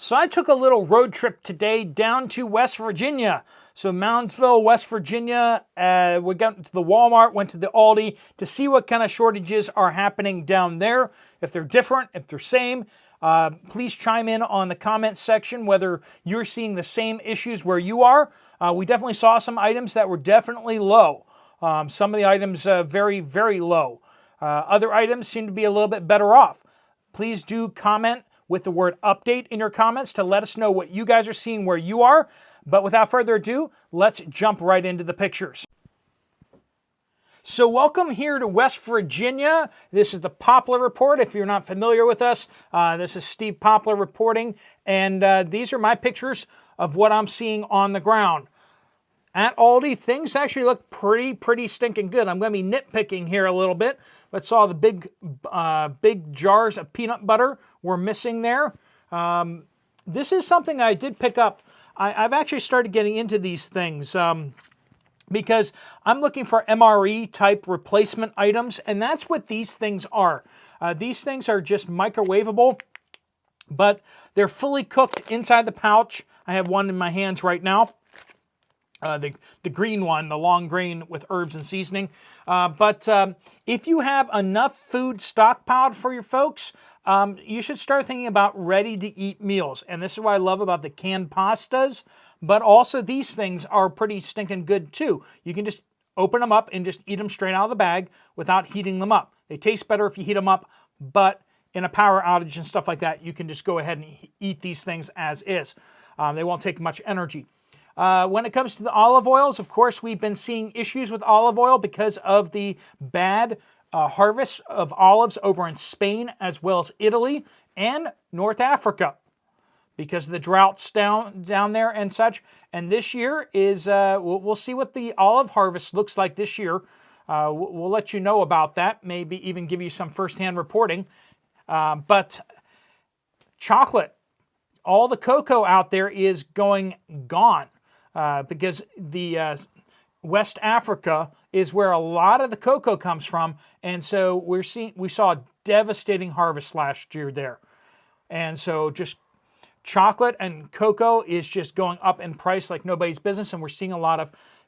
So I took a little road trip today down to West Virginia. So Moundsville, West Virginia, we got to the Walmart, went to the Aldi to see what kind of shortages are happening down there. If they're different, if they're same. Please chime in on the comments section whether you're seeing the same issues where you are. We definitely saw some items that were definitely low. Some of the items very, very low. Other items seem to be a little bit better off. Please do comment with the word update in your comments to let us know what you guys are seeing where you are. But without further ado, let's jump right into the pictures. So welcome here to West Virginia. This is the Poplar Report. If you're not familiar with us, this is Steve Poplar reporting. And these are my pictures of what I'm seeing on the ground. At Aldi, things actually look pretty stinking good. I'm going to be nitpicking here a little bit, but saw the big jars of peanut butter were missing there. This is something I did pick up. I've actually started getting into these things because I'm looking for MRE type replacement items, and that's what these things are. These things are just microwavable, but they're fully cooked inside the pouch. I have one in my hands right now. The green one, the long grain with herbs and seasoning. But if you have enough food stockpiled for your folks, you should start thinking about ready-to-eat meals. And this is what I love about the canned pastas. But also these things are pretty stinking good too. You can just open them up and just eat them straight out of the bag without heating them up. They taste better if you heat them up, but in a power outage and stuff like that, you can just go ahead and eat these things as is. They won't take much energy. When it comes to the olive oils, of course, we've been seeing issues with olive oil because of the bad harvest of olives over in Spain as well as Italy and North Africa because of the droughts down there and such. And this year is, we'll see what the olive harvest looks like this year. We'll let you know about that, maybe even give you some firsthand reporting. But chocolate, all the cocoa out there is gone. Because the West Africa is where a lot of the cocoa comes from, and so we saw a devastating harvest last year there, and so just chocolate and cocoa is just going up in price like nobody's business, and we're seeing a lot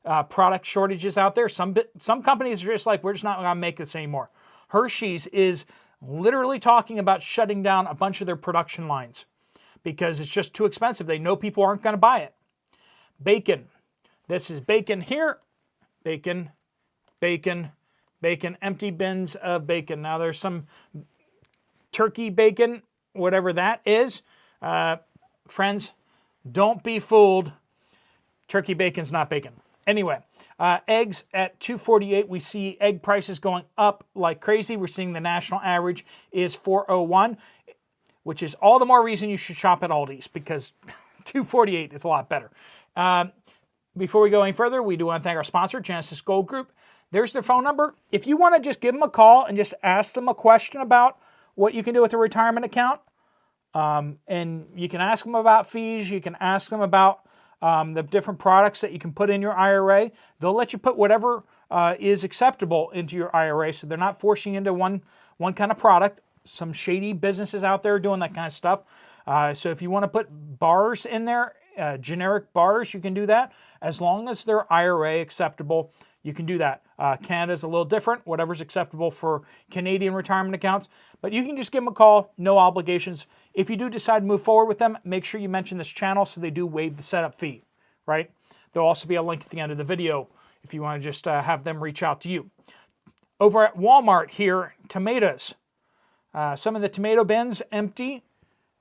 of product shortages out there. Some companies are just like, we're just not going to make this anymore. Hershey's is literally talking about shutting down a bunch of their production lines because it's just too expensive. They know people aren't going to buy it. Bacon. This is bacon here. Bacon, bacon, bacon. Empty bins of bacon. Now there's some turkey bacon, whatever that is. Friends, don't be fooled. Turkey bacon's not bacon. Anyway, eggs at $2.48. We see egg prices going up like crazy. We're seeing the national average is $4.01, which is all the more reason you should shop at Aldi's because $2.48 is a lot better. Before we go any further, we do want to thank our sponsor, Genesis Gold Group. There's their phone number. If you want to just give them a call and just ask them a question about what you can do with a retirement account, and you can ask them about fees, you can ask them about the different products that you can put in your IRA. They'll let you put whatever is acceptable into your IRA, so they're not forcing you into one kind of product. Some shady businesses out there doing that kind of stuff. So if you want to put bars in there, generic bars, you can do that. As long as they're IRA acceptable, you can do that. Canada's a little different, whatever's acceptable for Canadian retirement accounts. But you can just give them a call, no obligations. If you do decide to move forward with them, make sure you mention this channel so they do waive the setup fee, right? There'll also be a link at the end of the video if you want to just have them reach out to you. Over at Walmart here, tomatoes. Some of the tomato bins empty.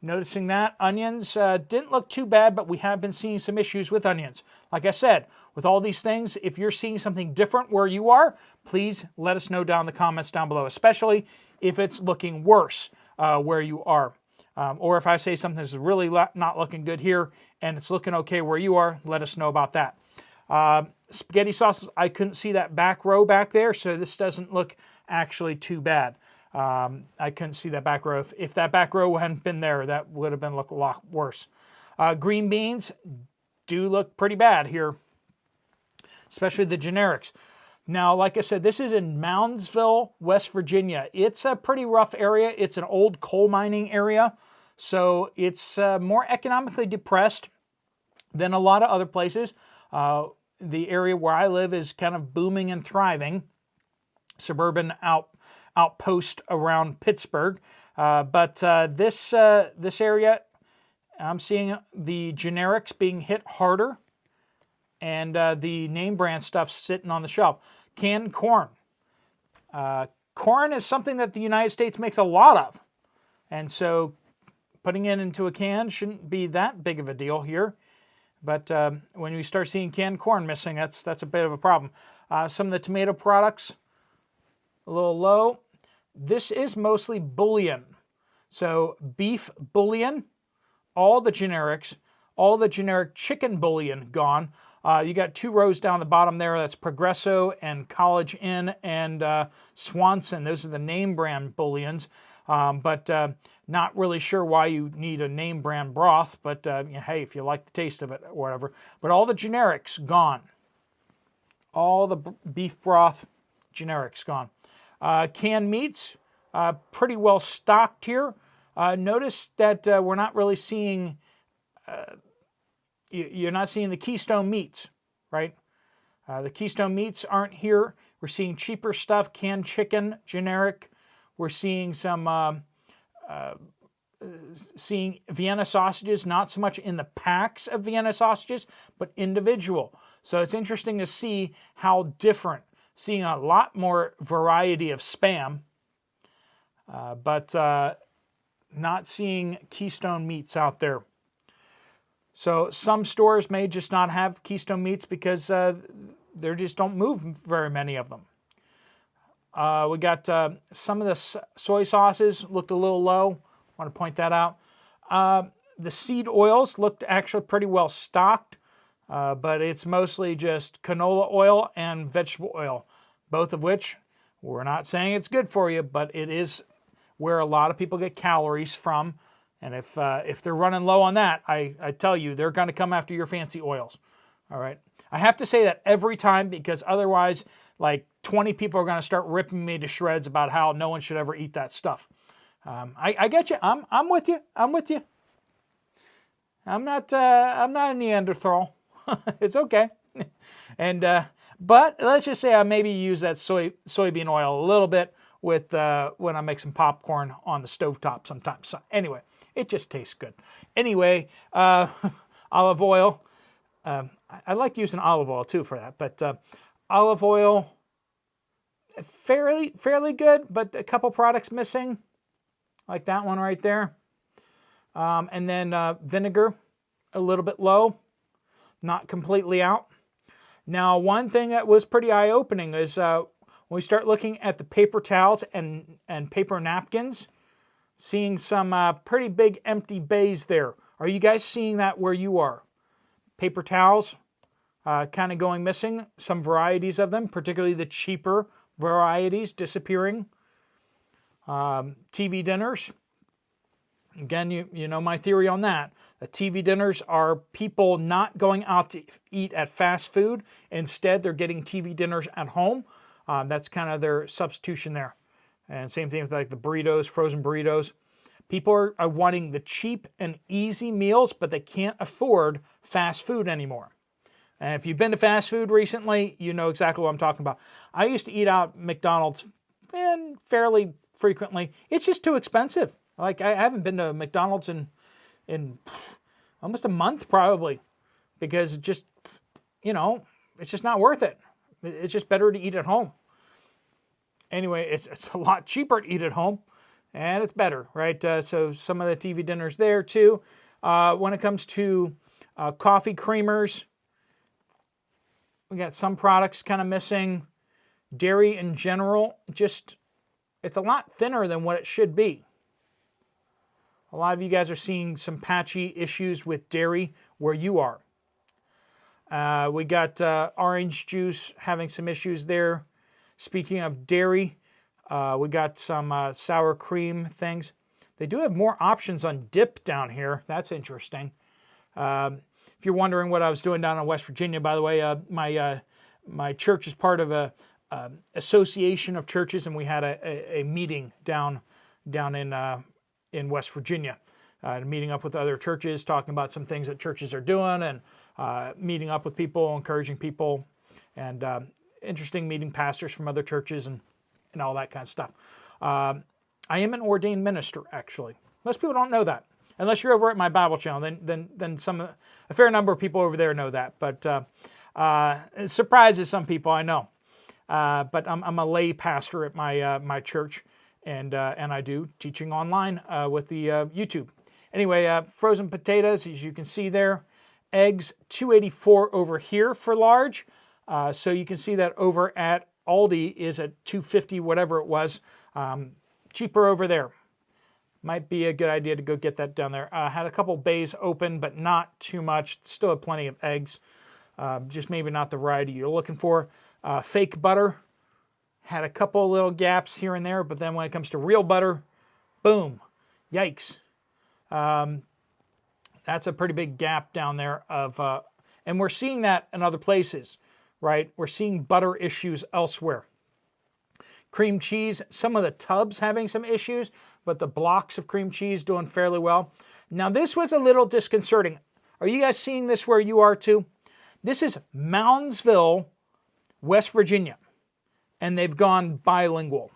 Noticing that. Onions didn't look too bad, but we have been seeing some issues with onions. Like I said, with all these things, if you're seeing something different where you are, please let us know down in the comments down below, especially if it's looking worse where you are. Or if I say something's really not looking good here and it's looking okay where you are, let us know about that. Spaghetti sauces, I couldn't see that back row back there, so this doesn't look actually too bad. I couldn't see that back row. If that back row hadn't been there, that would have been a lot worse. Green beans do look pretty bad here, especially the generics. Now, like I said, this is in Moundsville, West Virginia. It's a pretty rough area. It's an old coal mining area. So it's more economically depressed than a lot of other places. The area where I live is kind of booming and thriving, suburban outpost around Pittsburgh. But this area, I'm seeing the generics being hit harder, and the name brand stuff sitting on the shelf. Canned corn. Corn is something that the United States makes a lot of, and so putting it into a can shouldn't be that big of a deal here. But when you start seeing canned corn missing, that's a bit of a problem. Some of the tomato products, a little low. This is mostly bullion. So beef bullion, all the generics, all the generic chicken bullion gone. You got 2 rows down the bottom there. That's Progresso and College Inn and Swanson. Those are the name brand bullions. But not really sure why you need a name brand broth. But hey, if you like the taste of it or whatever. But all the generics gone. All the beef broth generics gone. Canned meats, pretty well stocked here. Notice that we're not really seeing... You're not seeing the Keystone meats, right? The Keystone meats aren't here. We're seeing cheaper stuff, canned chicken, generic. We're seeing some, seeing Vienna sausages, not so much in the packs of Vienna sausages, but individual. So it's interesting to see how different. Seeing a lot more variety of Spam, but not seeing Keystone meats out there. So some stores may just not have Keystone meats because there just don't move very many of them. We got some of the soy sauces looked a little low. Want to point that out. The seed oils looked actually pretty well stocked, but it's mostly just canola oil and vegetable oil, both of which we're not saying it's good for you, but it is where a lot of people get calories from. And if they're running low on that, I tell you, they're going to come after your fancy oils. All right. I have to say that every time because otherwise, like 20 people are going to start ripping me to shreds about how no one should ever eat that stuff. I get you. I'm with you. I'm with you. I'm not a Neanderthal. It's okay. And but let's just say I maybe use that soybean oil a little bit with when I make some popcorn on the stovetop sometimes. So anyway. It just tastes good. Anyway, olive oil. I like using olive oil too for that, but olive oil, fairly good, but a couple products missing, like that one right there. And then vinegar, a little bit low, not completely out. Now, one thing that was pretty eye-opening is when we start looking at the paper towels and paper napkins, seeing some pretty big empty bays there. Are you guys seeing that where you are? Paper towels kind of going missing. Some varieties of them, particularly the cheaper varieties, disappearing. TV dinners. Again, you know my theory on that. The TV dinners are people not going out to eat at fast food. Instead, they're getting TV dinners at home. That's kind of their substitution there. And same thing with like the burritos, frozen burritos. People are wanting the cheap and easy meals, but they can't afford fast food anymore. And if you've been to fast food recently, you know exactly what I'm talking about. I used to eat out at McDonald's fairly frequently. It's just too expensive. Like I haven't been to McDonald's in almost a month probably because it just, it's just not worth it. It's just better to eat at home. Anyway, it's a lot cheaper to eat at home, and it's better, right? So some of the TV dinners there too. When it comes to coffee creamers, we got some products kind of missing. Dairy in general, it's a lot thinner than what it should be. A lot of you guys are seeing some patchy issues with dairy where you are. We got orange juice having some issues there. Speaking of dairy, we got some sour cream things. They do have more options on dip down here. That's interesting. If you're wondering what I was doing down in West Virginia, by the way, my church is part of a association of churches, and we had a meeting down in West Virginia. meeting up with other churches, talking about some things that churches are doing, and meeting up with people, encouraging people, and interesting meeting pastors from other churches and all that kind of stuff. I am an ordained minister, actually. Most people don't know that. Unless you're over at my Bible channel, then a fair number of people over there know that. But it surprises some people, I know. But I'm a lay pastor at my church, and I do teaching online with the YouTube. Anyway, frozen potatoes, as you can see there. Eggs, $2.84 over here for large. So you can see that over at Aldi is at $2.50, whatever it was. Cheaper over there. Might be a good idea to go get that down there. Had a couple bays open, but not too much. Still have plenty of eggs. Just maybe not the variety you're looking for. Fake butter. Had a couple little gaps here and there, but then when it comes to real butter, boom. Yikes. That's a pretty big gap down there and we're seeing that in other places, right? We're seeing butter issues elsewhere. Cream cheese, some of the tubs having some issues, but the blocks of cream cheese doing fairly well. Now this was a little disconcerting. Are you guys seeing this where you are too? This is Moundsville, West Virginia, and they've gone bilingual.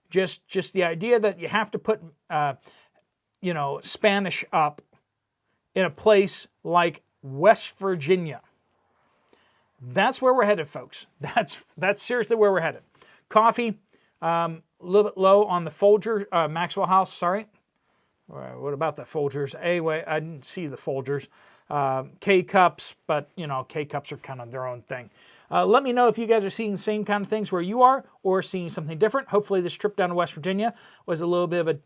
Just the idea that you have to put Spanish up in a place like West Virginia. That's where we're headed, folks. That's seriously where we're headed. Coffee, a little bit low on the Folgers, Maxwell House, sorry. What about the Folgers? Anyway, I didn't see the Folgers. K-Cups, but, K-Cups are kind of their own thing. Let me know if you guys are seeing the same kind of things where you are or seeing something different. Hopefully this trip down to West Virginia was a little bit of a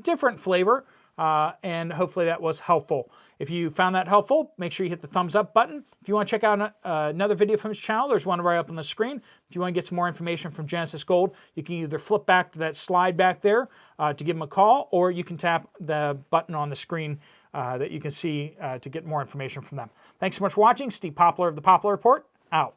different flavor, and hopefully that was helpful. If you found that helpful, make sure you hit the thumbs up button. If you want to check out another video from his channel, there's one right up on the screen. If you want to get some more information from Genesis Gold, you can either flip back to that slide back there to give him a call, or you can tap the button on the screen that you can see to get more information from them. Thanks so much for watching. Steve Poplar of the Poplar Report, out.